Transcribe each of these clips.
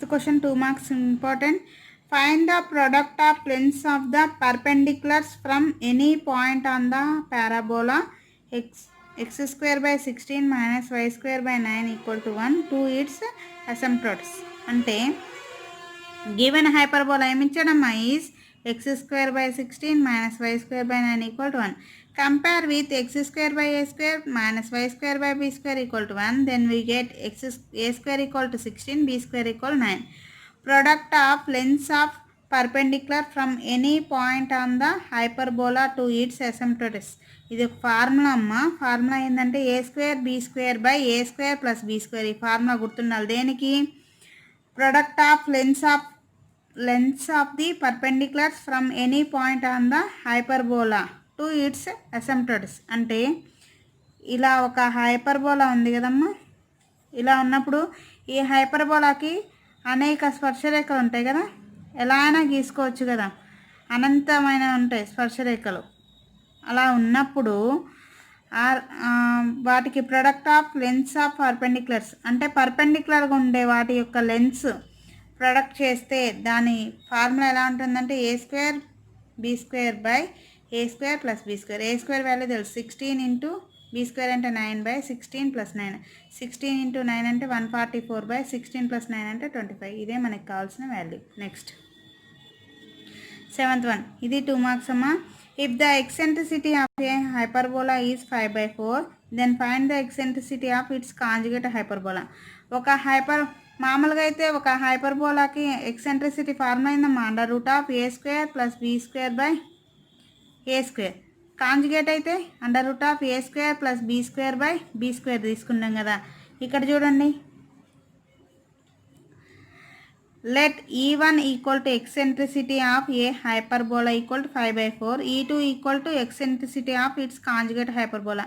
The question 2 marks important. Find the product of lengths of the perpendiculars from any point on the parabola x square by 16 minus y square by 9 equal to 1 to its asymptotes. అంటే given hyperbola ఏమిచ్చడమ్మా is x square by 16 minus y square by 9 equal to 1. Compare with x square by a square minus y square by b square equal to 1. Then we get a square equal to 16, b square equal to 9. Product of lengths of perpendicular from any point on the hyperbola to its asymptotes. ఇది ఒక formula అమ్మ. Formula ఏంటంటే A square B square by A square plus B square. ఈ formula గుర్తుండాలి. దేనికి? Product of lengths of the perpendiculars from any point on the hyperbola to its asymptotes. అంటే ఇలా ఒక హైపర్బోలా ఉంది కదమ్మా. ఇలా ఉన్నప్పుడు ఈ హైపర్బోలాకి అనేక స్పర్శరేఖలు ఉంటాయి కదా, ఎలా అయినా గీసుకోవచ్చు కదా, అనంతమైన ఉంటాయి స్పర్శరేఖలు. అలా ఉన్నప్పుడు వాటికి product of lens of perpendiculars అంటే పర్పెండిక్యులర్గా ఉండే వాటి యొక్క లెన్స్ ప్రొడక్ట్ చేస్తే దాని ఫార్ములా ఎలా ఉంటుందంటే A square B square by A square plus B square. A square value తెలుసు 16 ఇంటూ బీ స్క్వేర్ అంటే 9 బై 16 ప్లస్ 9. 16 ఇంటూ 9 అంటే 144 బై 16 ప్లస్ 9 అంటే 25. ఇదే మనకు కావాల్సిన వాల్యూ. Next 7th one. ఇది 2 మార్క్స్ అమ్మా. If the eccentricity of a hyperbola is 5/4, then find the eccentricity of its conjugate hyperbola. మామూలుగా అయితే ఒక హైపర్బోలాకి ఎక్సెంట్రిసిటీ ఫార్ములా అయిందమ్మా √a square plus B square by A square. Conjugate అయితే √a square plus B square by be square తీసుకున్నాం కదా. ఇక్కడ చూడండి, let E1 equal to eccentricity of a hyperbola equal to 5/4, E2 equal to eccentricity of its conjugate hyperbola.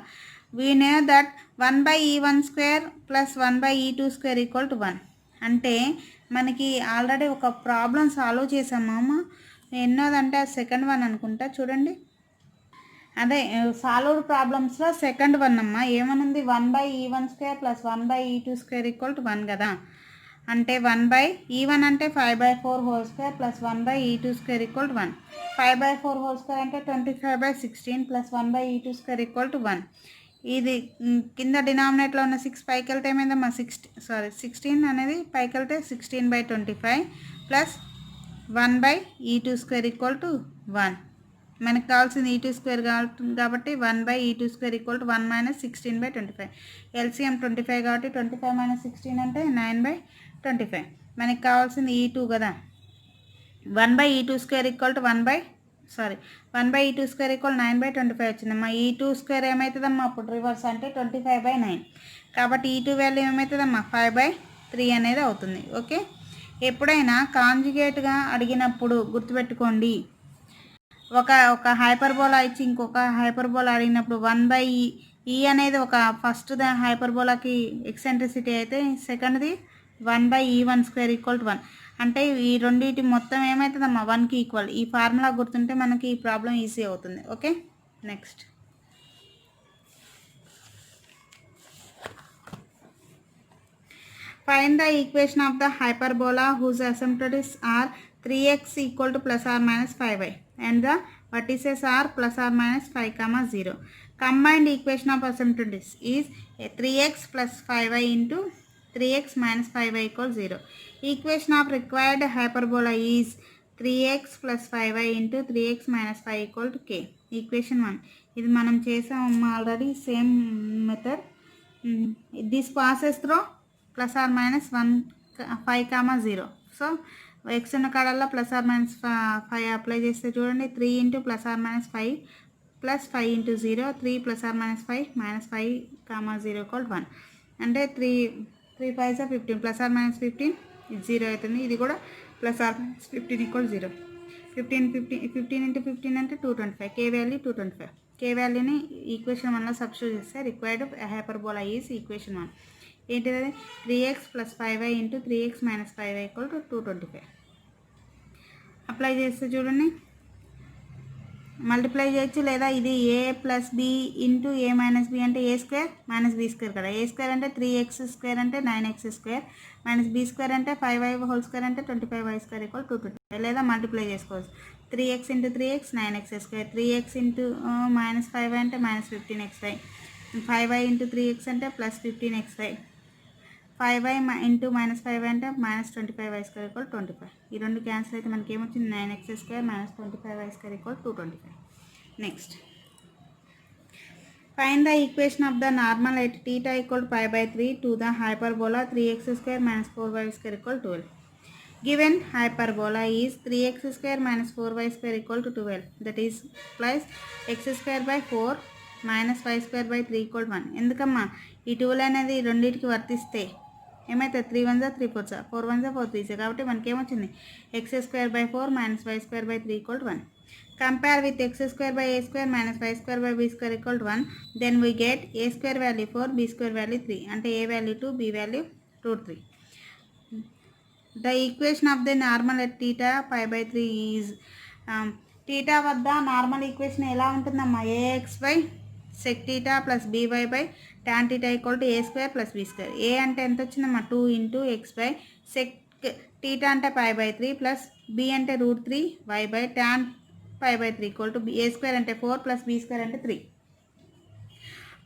We know that 1 by E1 square plus 1 by E2 square equal to 1. అంటే మనకి already ఒక problem solve చేసామమ్మ. ఎన్నోదంటే second one అనుకుంటా, చూడండి. అదే solved ప్రాబ్లమ్స్లో second one అమ్మ. ఏమనుంది 1 by E1 square plus 1 by E2 square equal to 1 కదా. అంటే 1 by E1 అంటే 5/4 whole square plus 1 by E2 square equal to 1. 5/4 whole square అంటే 25/16 plus 1 by E2 square equal to 1. ఇది కింద డినామినేట్లో ఉన్న 6 పైకి వెళ్తే ఏమైందమ్మా 16 అనేది పైకి వెళ్తే 16/25 plus 1 by E2 square equal to 1. మనకు కావాల్సింది E2 స్క్వేర్ కాబట్టి 1 by E2 square equal to 1 minus 16/25. LCM 25 కాబట్టి 25 మైనస్ 16 అంటే 9/25. మనకి కావాల్సింది E2 కదా. 1 by E2 square equal to 1 by E2 square equal 9/25 వచ్చిందమ్మా. E2 స్క్వేర్ ఏమవుతుందమ్మా అప్పుడు రివర్స్ అంటే 25/9. కాబట్టి E2 వాల్యూ ఏమవుతుందమ్మా 5/3 అనేది అవుతుంది. ఓకే, ఎప్పుడైనా కాంజుగేట్గా అడిగినప్పుడు గుర్తుపెట్టుకోండి, ఒక హైపర్బోలా ఇచ్చి ఇంకొక హైపర్బోలా అడిగినప్పుడు 1 by E అనేది ఒక ఫస్ట్ హైపర్బోలాకి ఎక్సెంట్రిసిటీ అయితే సెకండ్ది 1 by E1 square equal to 1. అంటే ఈ రెండింటి మొత్తం ఏమవుతుందమ్మా 1కి ఈక్వల్. ఈ ఫార్ములా గుర్తుంటే మనకి ఈ ప్రాబ్లం ఈజీ అవుతుంది. Okay, next find the equation of the hyperbola whose asymptotes are 3x equal to plus or minus 5y and the vertices are plus or minus 5, 0. Combined equation of asymptotes is 3x plus 5y into 3x minus 5y equals 0. Equation of required hyperbola is 3x plus 5y into 3x minus 5 equal to k. Equation 1. ఇది మనం చేసామమ్మా already, same method. This passes through plus or minus 5, 0. So X ఉన్న కాడల్లో plus or minus 5 apply చేస్తే చూడండి, 3 into plus or minus 5 plus 5 into 0, 3 plus or minus 5 minus 5, 0 equal 1. అంటే 3 5 15 plus or minus 15 ఇది 0 అవుతుంది. ఇది కూడా plus or minus 15 equal 0. 15 into 15 అంటే 225. K value 225. కే వాల్యూని ఈక్వేషన్ 1లో సబ్స్టిట్యూట్ చేస్తే రిక్వైర్డ్ హైపర్బోలా ఈజ్ ఈక్వేషన్ 1. ఏంటిది 3x plus 5y into 3x minus 5y equal to 225. Apply చేస్తే చూడండి, మల్టిప్లై చేయొచ్చు, లేదా ఇది a plus b into a minus b అంటే a square minus b square కదా. ఏ స్క్వేర్ అంటే 3x స్క్వేర్ అంటే 9x square minus b square అంటే 5y హోల్ స్క్వేర్ అంటే 25y స్క్వేర్ ఈక్వల్ 225. లేదా మల్టిప్లై చేసుకోవచ్చు. 3x into 3x 9x square, 3x into minus 5y అంటే minus 15xy, 5y into 3x అంటే plus 15xy, 5y into minus 5y అంటే minus 25y square equal 25. ఈ రెండు cancel అయితే మనకి ఏమొచ్చింది 9x square minus 25y square equal 225. Next find the equation of the normal at θ equal π/3 to the hyperbola 3x square minus 4y square equal 12. Given hyperbola is 3x square minus 4y square equal to 12. That is plus x square by 4 minus y square by 3 equal 1. ఎందుకమ్మా ఈ 12 అనేది రెండింటికి వర్తిస్తే ఏమవుతుంది 3 1 3 4 4 1 4 3 కాబట్టి మనకి ఏమొచ్చింది x square by 4 minus y square by 3 equal 1. Compare with x square by a square minus y square by b square equal 1. Then we get a square value 4 b square value 3 అంటే a value 2 b value √3. The equation of the normal at θ π/3 is θ వద్ద normal equation ఎలా ఉంటుందమ్మా ax by sec θ plus by by tan θ equal to a square plus b square. A అంటే ఎంత వచ్చిందమ్మా 2 into X by sec θ అంటే π/3 plus b అంటే √3 y by tan π/3 equal to a square అంటే 4 plus b square అంటే 3.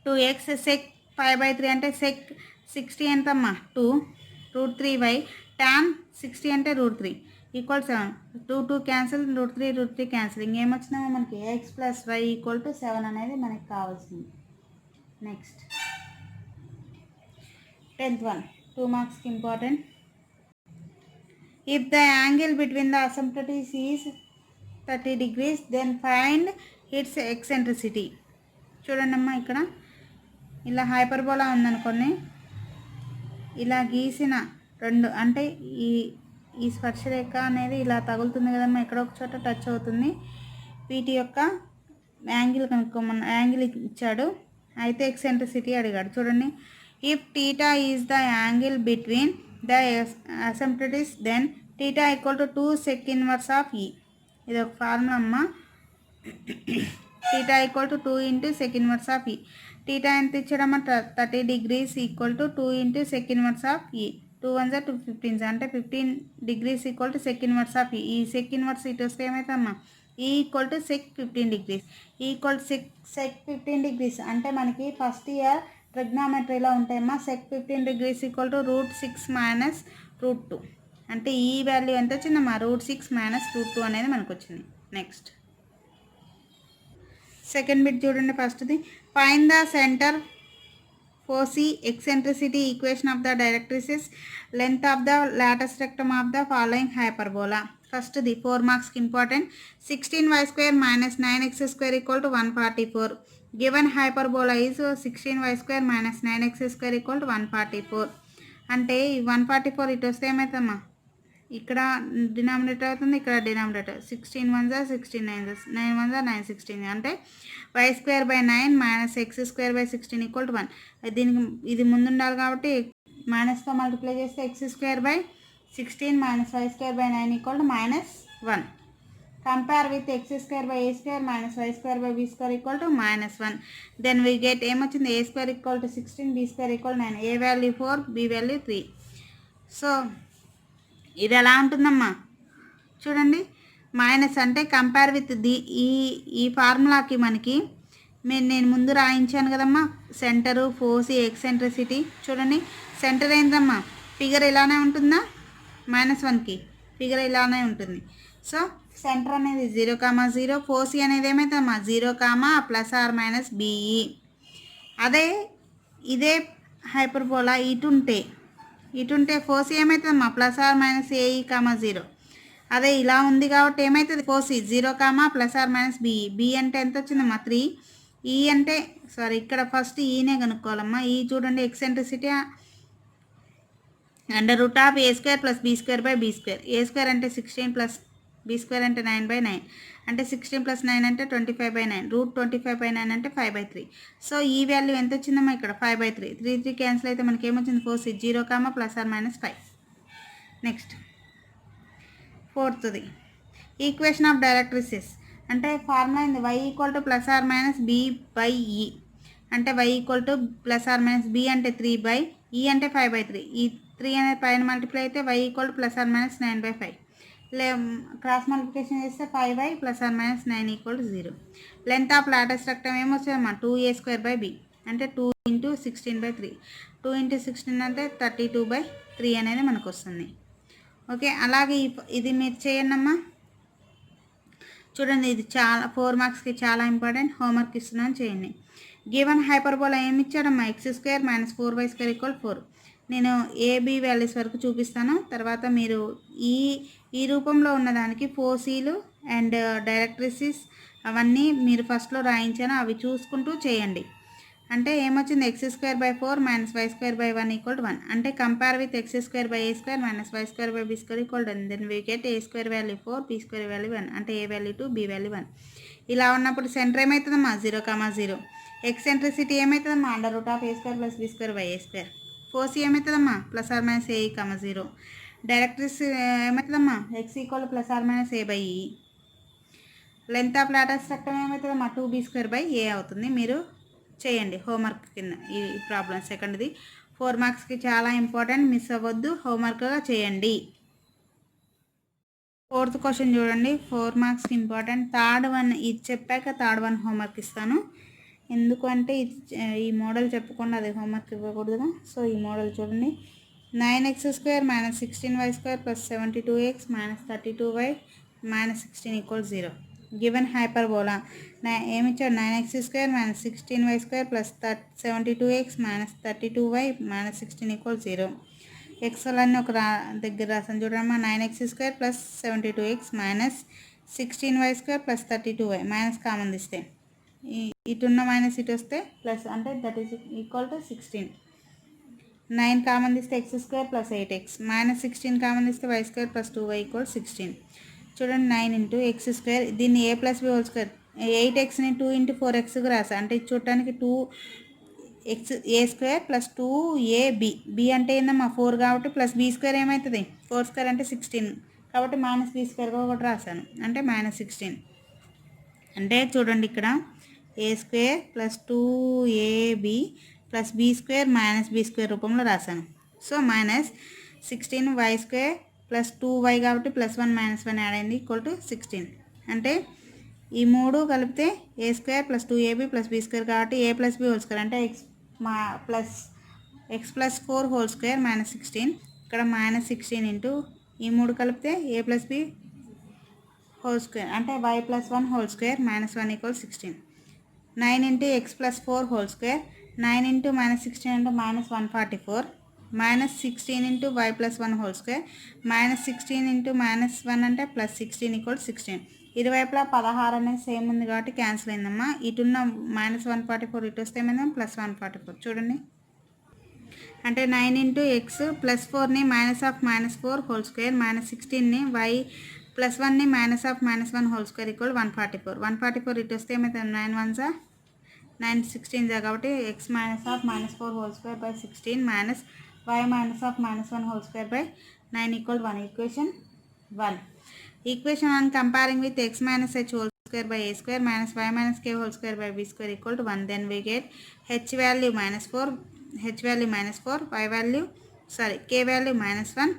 2x sec π/3 అంటే sec 60 ఎంతమ్మా 2 √3y tan 60 అంటే √3 ఈక్వల్ 7. 2 cancel √3 cancel. ఇంకేమొచ్చిందమ్మా మనకి x plus y equal to 7 అనేది మనకి కావాల్సింది. Next 10th one 2 marks important. If the angle between the asymptotes is 30 degrees then find its eccentricity. చూడండి అమ్మా ఇక్కడ ఇలా హైపర్బోలా ఉందనుకోండి, ఇలా గీసిన రెండు అంటే ఈ స్పర్శరేఖ అనేది ఇలా తగులుతుంది కదమ్మా, ఎక్కడో ఒక చోట టచ్ అవుతుంది. వీటి యొక్క యాంగిల్ కనుక్కోమన్న యాంగిల్ ఇచ్చాడు, అయితే ఎక్సెంట్రిసిటీ అడిగాడు. చూడండి if θ is the angle between the asymptotes then θ equal to 2 sec inverse of e. ఇది ఒక ఫార్ములా అమ్మా. θ equal to 2 into sec inverse of e. θ ఎంత ఇచ్చాడమ్మా 30 degrees equal to 2 into sec inverse of e. 2 1 2 15 అంటే 15 degrees equal to sec inverse of e. E sec inverse ఇటు వస్తే ఏమవుతుందమ్మా e equal to sec 15 degrees equal sec 15 degrees అంటే మనకి first year ట్రిగ్నామెట్రీలో ఉంటాయమ్మా. sec 15 degrees equal to √6 minus √2 అంటే ఈ వాల్యూ ఎంత వచ్చిందమ్మా √6 మైనస్ √2 అనేది మనకు వచ్చింది. నెక్స్ట్ సెకండ్ బిట్ చూడండి. ఫస్ట్ది find the centre foci eccentricity equation of the directrices length of the latus rectum of the following hyperbola. ఫస్ట్ది 4 marks important. 16y square minus 9x square equal to 144. Given hyperbola is 16y square minus 9x square equal to 144. అంటే 144 ఇటు వస్తే ఏమవుతుందమ్మా ఇక్కడ denominator అవుతుంది, ఇక్కడ denominator 16 1 16 9 9 1 9 16 అంటే y square by 9 minus x square by 16 equal to 1. దీనికి ఇది ముందు ఉండాలి కాబట్టి మైనస్తో మల్టిప్లై చేస్తే x square by 16 minus y square by 9 equal to -1. Compare with x square by a square minus y square by b square equal to -1. Then we get ఏమొచ్చింది a square equal to 16 b square equal 9. a value 4 b value 3. So ఇది ఎలా ఉంటుందమ్మా చూడండి minus అంటే compare with ఈ ఫార్ములాకి మనకి నేను ముందు రాయించాను కదమ్మా సెంటరు ఫోసి ఎక్సెంట్రిసిటీ. చూడండి సెంటర్ ఏంటమ్మా ఫిగర్ ఇలానే ఉంటుందా -1కి ఫిగర్ ఇలానే ఉంటుంది. సో సెంటర్ అనేది 0, 0. ఫోసి అనేది ఏమవుతుందమ్మా 0, ±BE. అదే ఇదే హైపర్బోలా ఇటుంటే ఫోసి ఏమవుతుందమ్మా ±AE, 0. అదే ఇలా ఉంది కాబట్టి ఏమవుతుంది ఫోసి 0, ±BE. బి అంటే ఎంత వచ్చిందమ్మా 3. ఈ అంటే ఇక్కడ ఫస్ట్ ఈనే కనుక్కోవాలమ్మా. ఈ చూడండి ఎక్సెంట్రిసిటీ √a square plus b square by b square. a square అంటే 16 ప్లస్ b స్క్వేర్ అంటే 9/9 అంటే 16 + 9 అంటే 25/9. √25/9 అంటే 5/3. సో ఈ వాల్యూ ఎంత వచ్చిందమ్మా ఇక్కడ 5/3. 3 క్యాన్సిల్ అయితే మనకి ఏమొచ్చింది ఫోర్స్ 0, ±5. నెక్స్ట్ ఫోర్త్ది ఈక్వేషన్ ఆఫ్ డైరెక్ట్రిసెస్ అంటే ఫార్ములా ఏంది, y equal to plus or minus b by e. అంటే y equal to plus or minus b అంటే 3 ఈ అంటే 5/3. ఈ 3 అనేది పైన మల్టిప్లై అయితే y equal to plus or minus 9/5. Cross multiplication చేస్తే 5y plus or minus 9 equal to 0. Length of latus rectum ఏమొచ్చిందమ్మా 2a² అంటే 2 × 16/3. 2 × 16 అంటే 32/3 అనేది మనకు వస్తుంది. ఓకే, అలాగే ఇది మీరు చేయండి అమ్మా. చూడండి, ఇది చాలా 4 మార్క్స్కి చాలా ఇంపార్టెంట్. హోంవర్క్ ఇస్తున్నాను, చేయండి. గివెన్ హైపర్బోలా ఏమి ఇచ్చాడమ్మా, x² - 4y² = 4. నేను AB వాల్యూస్ వరకు చూపిస్తాను. తర్వాత మీరు ఈ రూపంలో ఉన్నదానికి ఫోసీలు అండ్ డైరెక్ట్రిసిస్ అవన్నీ మీరు ఫస్ట్లో రాయించాను, అవి చూసుకుంటూ చేయండి. అంటే ఏమొచ్చింది, x² / 4 - y² / 1 = 1. అంటే compare with x² / a² - y² / b² = 1. Then we get a² value 4, b² value 1. అంటే a వాల్యూ 2, b వాల్యూ 1. ఇలా ఉన్నప్పుడు సెంటర్ ఏమవుతుందమ్మా 0,0. ఎక్సెంట్రిసిటీ ఏమవుతుందమ్మా √a² + b² / a². ఫోర్సీ ఏమవుతుందమ్మా +or - a, 0. డైరెక్ట్రిస్ ఏమవుతుందమ్మా x = +or - a/e. Length of latus rectum ఏమవుతుందమ్మా 2b² / a అవుతుంది. మీరు చేయండి హోంవర్క్ కింద ఈ ప్రాబ్లం సెకండ్ది. 4 మార్క్స్కి చాలా ఇంపార్టెంట్, మిస్ అవ్వద్దు, హోంవర్క్గా చేయండి. 4th క్వశ్చన్ చూడండి, 4 మార్క్స్కి ఇంపార్టెంట్. థర్డ్ వన్ ఇది చెప్పాక థర్డ్ వన్ హోంవర్క్ ఇస్తాను. ఎందుకంటే ఈ మోడల్ చెప్పకుండా అది హోంవర్క్ ఇవ్వకూడదు. సో ఈ మోడల్ చూడండి. 9x² - 16y² + 72x - 32y - 16 = 0. Given hyperbola ఏమిచ్చాడు, 9x² - 16y² + 72x - 32y - 16 = 0. ఎక్స్లన్నీ ఒక దగ్గర రాసాను చూడమ్మా. 9x² + 72x - 16y² + 32y minus common తీస్తే ఇటున్న మైనస్ ఇటు వస్తే ప్లస్, అంటే that is equal to 16. 9 common తీస్తే x² + 8x - 16 కామన్ తీస్తే y² + 2y = 16. చూడండి, 9 × x², దీన్ని a + b హోల్ స్క్వేర్. 8xని 2 × 4x రాసా, అంటే చూడటానికి 2xa² + 2ab. b అంటే ఏందమ్మా 4 కాబట్టి ప్లస్ b² ఏమవుతుంది 4² అంటే 16 కాబట్టి -b² ఒకటి రాశాను, అంటే -16. అంటే చూడండి ఇక్కడ a² + 2ab + b² - b² రూపంలో రాశాను. సో -16y² + 2y కాబట్టి +1 - 1 యాడ్ అయింది = 16. అంటే ఈ 3 కలిపితే a² + 2ab + b² కాబట్టి a + b హోల్ స్క్వేర్ అంటే x + 4 హోల్ స్క్వేర్ - 16. ఇక్కడ -16 ఇంటూ ఈ 3 కలిపితే a + b హోల్ స్క్వేర్ అంటే y + 1 whole square - 1 = 16. 9 × x + 4 whole square. 9 × -16 అంటే -144. -16 × y + 1 హోల్ స్క్వేర్. -16 × -1 అంటే +16 = 16. ఇరువైపులా 16 అనేది సేమ్ ఉంది కాబట్టి క్యాన్సిల్ అయిందమ్మా. ఇటున్న -144 ఇటు వస్తే ఏమైందా +144. చూడండి, అంటే 9 × x + 4ని -4 హోల్ స్క్వేర్ -16ని y + 1ని -1 హోల్ స్క్వేర్ = 144. 144 ఇటు వస్తే ఏమవుతుంది 9 1s 9 16 కాబట్టి x - -4 whole square / 16 y - -1 whole square / 9 = 1. Equation 1. Equation 1 comparing with x - h whole square / a² - y - k whole square / b² = 1. Then we get h value -4, y value k value -1,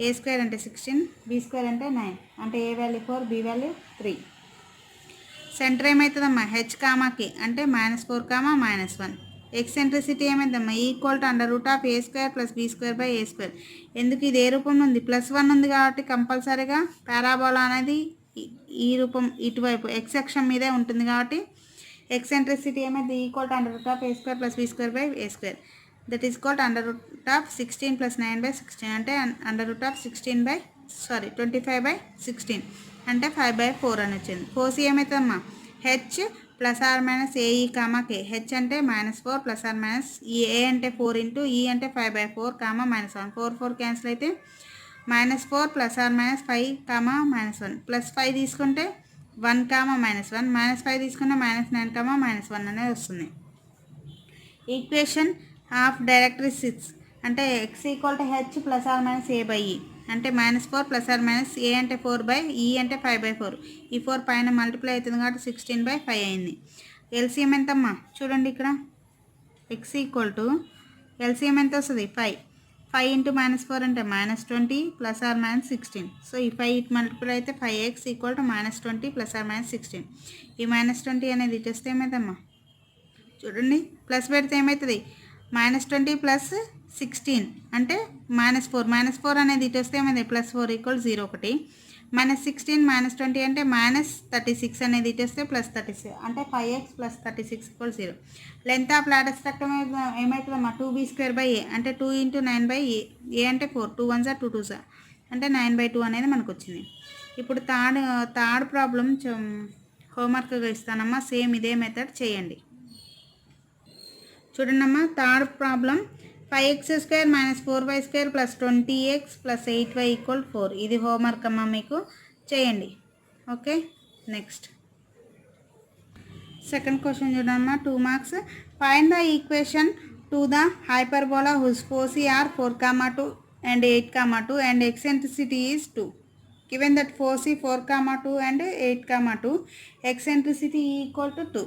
a² అంటే 16, b² అంటే 9. అంటే a value 4, b value 3. Centre ఏమవుతుందమ్మా h, k అంటే -4, -1. ఎక్సెంట్రిసిటీ ఏమైందమ్మా equal to √a² + b² / a². ఎందుకు ఇది ఏ రూపంలో ఉంది +1 ఉంది కాబట్టి కంపల్సరీగా పారాబోలా అనేది ఈ రూపం ఇటువైపు x అక్షం మీదే ఉంటుంది కాబట్టి ఎక్సెంట్రిసిటీ ఏమైంది equal to √a² + b² / a². That is equal to √16 + 9/16 అంటే √16/25/16 అంటే 5/4 అని వచ్చింది. ఫోర్సీ ఏమవుతుందమ్మా h +or - ae, k. h అంటే -4 +or - a అంటే 4 ఇంటూ e అంటే 5/4, -1. 4 4 క్యాన్సిల్ అయితే -4 +or - 5, -1. +5 తీసుకుంటే 1, -1. -5 తీసుకుంటే -9, -1 అనేది వస్తుంది. ఈక్వేషన్ ఆఫ్ డైరెక్ట్రిక్స్ అంటే x = h +or - a/e. అంటే -4 ప్లస్ ఆర్ మైనస్ ఏ అంటే 4/ఈ అంటే 5/4. ఈ 4 పైన మల్టిప్లై అవుతుంది కాబట్టి 16/5 అయింది. ఎల్సిఎం ఎంతమ్మా చూడండి ఇక్కడ x ఈక్వల్ టు ఎల్సిఎం ఎంత వస్తుంది 5. 5 ఇంటూ -4 అంటే -20 ప్లస్ ఆర్ మైనస్ 16. సో ఈ 5 ఇటు మల్టిప్లై అయితే 5x equal to -20 plus or minus 16. ఈ -20 అనేది ఇటు వస్తే ఏమవుతుందమ్మా చూడండి ప్లస్ పెడితే ఏమవుతుంది -20 ప్లస్ 16 అంటే -4 అనేది ఇటు వస్తే ఏమైంది +4 = 0 ఒకటి. -16 -20 అంటే -36 అనేది ఇటు వస్తే +36 అంటే 5x + 36 = 0. లెంత్ ఆఫ్ లాడర్ స్ట్రక్చర్ ఏమవుతుందమ్మా 2b²/a అంటే 2 × 9/a. a అంటే 4 2 1 2 2 అంటే 9/2 అనేది మనకు వచ్చింది. ఇప్పుడు థర్డ్ ప్రాబ్లం హోంవర్క్గా ఇస్తానమ్మా. సేమ్ ఇదే మెథడ్ చేయండి. చూడండమ్మా third problem 5x² - 4y² + 20x + 8y = 4. ఇది హోంవర్క్ అమ్మా మీకు చేయండి. ఓకే నెక్స్ట్ సెకండ్ క్వశ్చన్ చూడమ్మా 2 marks. Find the equation to the hyperbola whose foci are 4,2 and 8,2 and eccentricity is 2. Given that foci 4,2 and 8,2 eccentricity equal to 2.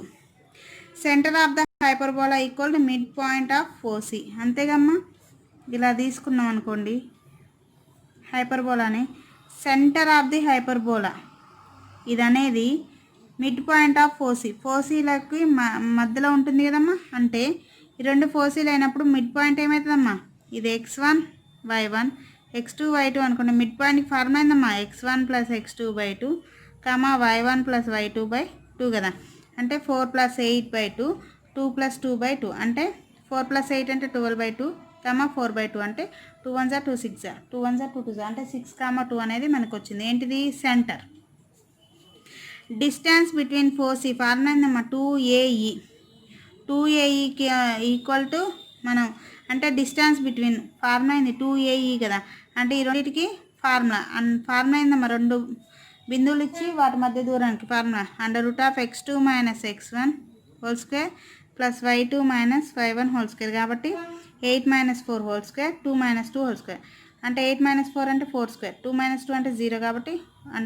Centre of the hyperbola equal to mid point of foci. అంతేగమ్మా ఇలా తీసుకున్నాం అనుకోండి హైపర్బోలాని centre of the hyperbola ఇది అనేది mid point of ఫోసీలకి మధ్యలో ఉంటుంది కదమ్మా. అంటే ఈ రెండు ఫోసీలు అయినప్పుడు మిడ్ పాయింట్ ఏమవుతుందమ్మా ఇది x1 y1 x2 y2 అనుకోండి. మిడ్ పాయింట్కి ఫార్మ్ అయిందమ్మా x1 + x2/2 y1 + y2/2 కదా. అంటే 4 + 8/2 2 + 2/2 అంటే 4 + 8 అంటే 12/2 4/2 అంటే 2 1 2 6 2 1 2 2 అంటే 6, 2 అనేది మనకు వచ్చింది. ఏంటిది సెంటర్. డిస్టెన్స్ బిట్వీన్ ఫోసీ ఫార్ములా ఏందమ్మా 2AE. 2AEకి ఈక్వల్ టు మనం అంటే డిస్టెన్స్ బిట్వీన్ ఫార్ములా అయింది 2AE కదా. అంటే ఈ రెండింటికి ఫార్ములా అయిందమ్మా రెండు బిందువులు ఇచ్చి వాటి మధ్య దూరానికి formula √(x2 - x1) (² + y2 - y1) కాబట్టి 8 - 4² 2 - 2² అంటే 8 - 4 అంటే 4² 2 - 2 అంటే 0 కాబట్టి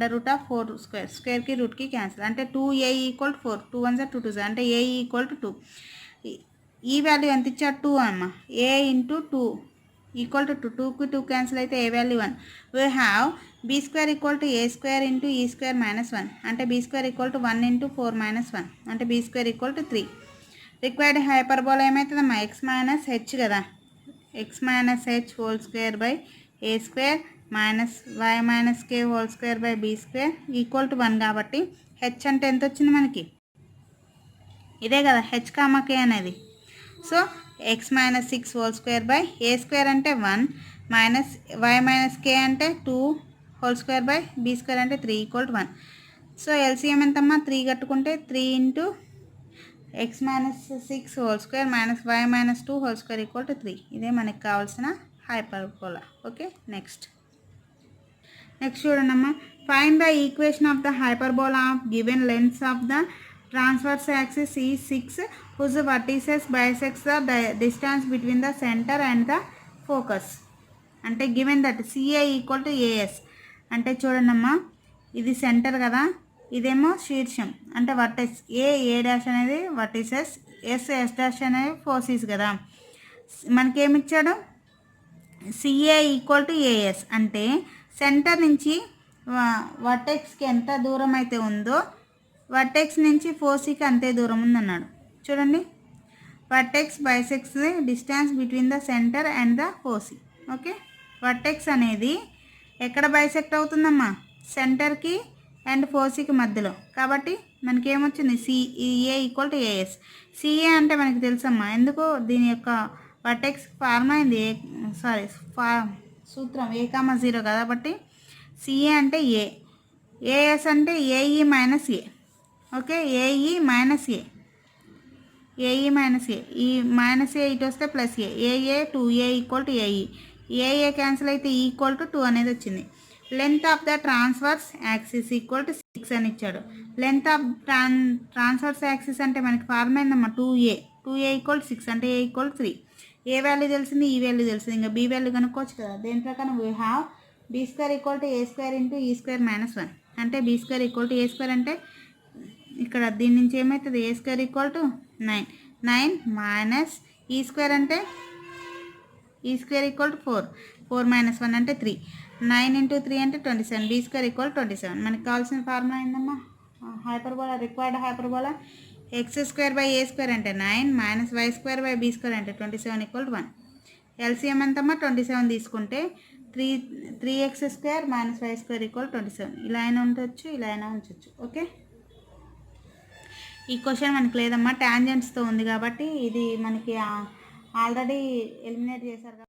√4² స్క్వేర్కి రూట్కి క్యాన్సిల్ అంటే 2AE = 4 2 1 2 2 అంటే AE = 2. ఈ వాల్యూ ఎంత ఇచ్చారు 2 అమ్మ. A × 2 = 2 2కి 2 క్యాన్సిల్ అయితే ఏ value 1. We have b² = a² × e² - 1 అంటే b² = 1 × 4 - 1 అంటే b² = 3. రిక్వైర్డ్ హైపర్బోలా ఏమవుతుందమ్మా x - h కదా. x - h² /a² - y - k² /b² = 1 కాబట్టి h అంటే ఎంత వచ్చింది మనకి ఇదే కదా h, k అనేది. సో x - 6² /a² అంటే 1 y - k అంటే 2² /b² అంటే 3 = 1. సో ఎల్సిఎం ఎంతమ్మా 3 కట్టుకుంటే 3 × x - 6² - y - 2² = 3. ఇదే మనకి కావాల్సిన హైపర్బోలా. ఓకే నెక్స్ట్ చూడండమ్మా find the equation of the hyperbola of given length of the transverse axis ఈ 6 whose vertices bisects the distance between the center and the focus. అంటే given that CA = AS అంటే చూడండమ్మా ఇది centre కదా, ఇదేమో శీర్షం అంటే vertex. A అనేది vertices, S అనేది ఫోసీస్ కదా. మనకేమిచ్చాడు CA = AS అంటే సెంటర్ నుంచి వర్టెక్స్కి ఎంత దూరం అయితే ఉందో వర్టెక్స్ నుంచి ఫోసీకి అంతే దూరం ఉందన్నాడు. చూడండి vertex bisects the distance between the centre and the foci. Okay vertex అనేది ఎక్కడ బైసెక్ట్ అవుతుందమ్మా సెంటర్కి అండ్ ఫోసీకి మధ్యలో. కాబట్టి మనకి ఏమొచ్చింది CA = AS. CA అంటే మనకి తెలుసమ్మా ఎందుకు దీని యొక్క వర్టెక్స్ ఫార్మ్ అయింది సూత్రం a, 0 కాబట్టి CA అంటే A. AS అంటే AE - A. Okay AE - A. AE - A ఈ -a ఇటు వస్తే +a AA 2a = AE. AA cancel అయితే E = 2 అనేది వచ్చింది. Length of the transverse axis = 6 అని ఇచ్చాడు. లెంత్ ఆఫ్ ట్రాన్స్వర్స్ యాక్సిస్ అంటే మనకి ఫార్మ్ అయిందమ్మా 2a = 6 అంటే a = 3. ఏ వాల్యూ తెలిసింది ఈ వాల్యూ తెలిసింది ఇంకా b వాల్యూ కనుక్కోవచ్చు కదా. దేని ప్రకారం we have b square equal to a square into e square minus 1 అంటే b square equal to a square అంటే ఇక్కడ దీని నుంచి ఏమవుతుంది a square equal to 9 minus e square అంటే e square equal to 4 minus 1 అంటే 3 9 ఇంటూ 3 అంటే 27 be square equal 27 మనకు కావాల్సిన ఫార్ములా ఏందమ్మా hyperbola required hyperbola x square by A square అంటే 9 minus y square by be square అంటే 27 equal 1 LCM ఎంతమ్మా 27 తీసుకుంటే 3x square minus y square equal 27 ఇలా అయినా ఉండొచ్చు ఇలా అయినా ఉంచవచ్చు ఓకే. ఈ క్వశ్చన్ మనకి లేదమ్మా టాంజెంట్స్తో ఉంది కాబట్టి ఇది మనకి ఆల్రెడీ ఎలిమినేట్ చేశారు.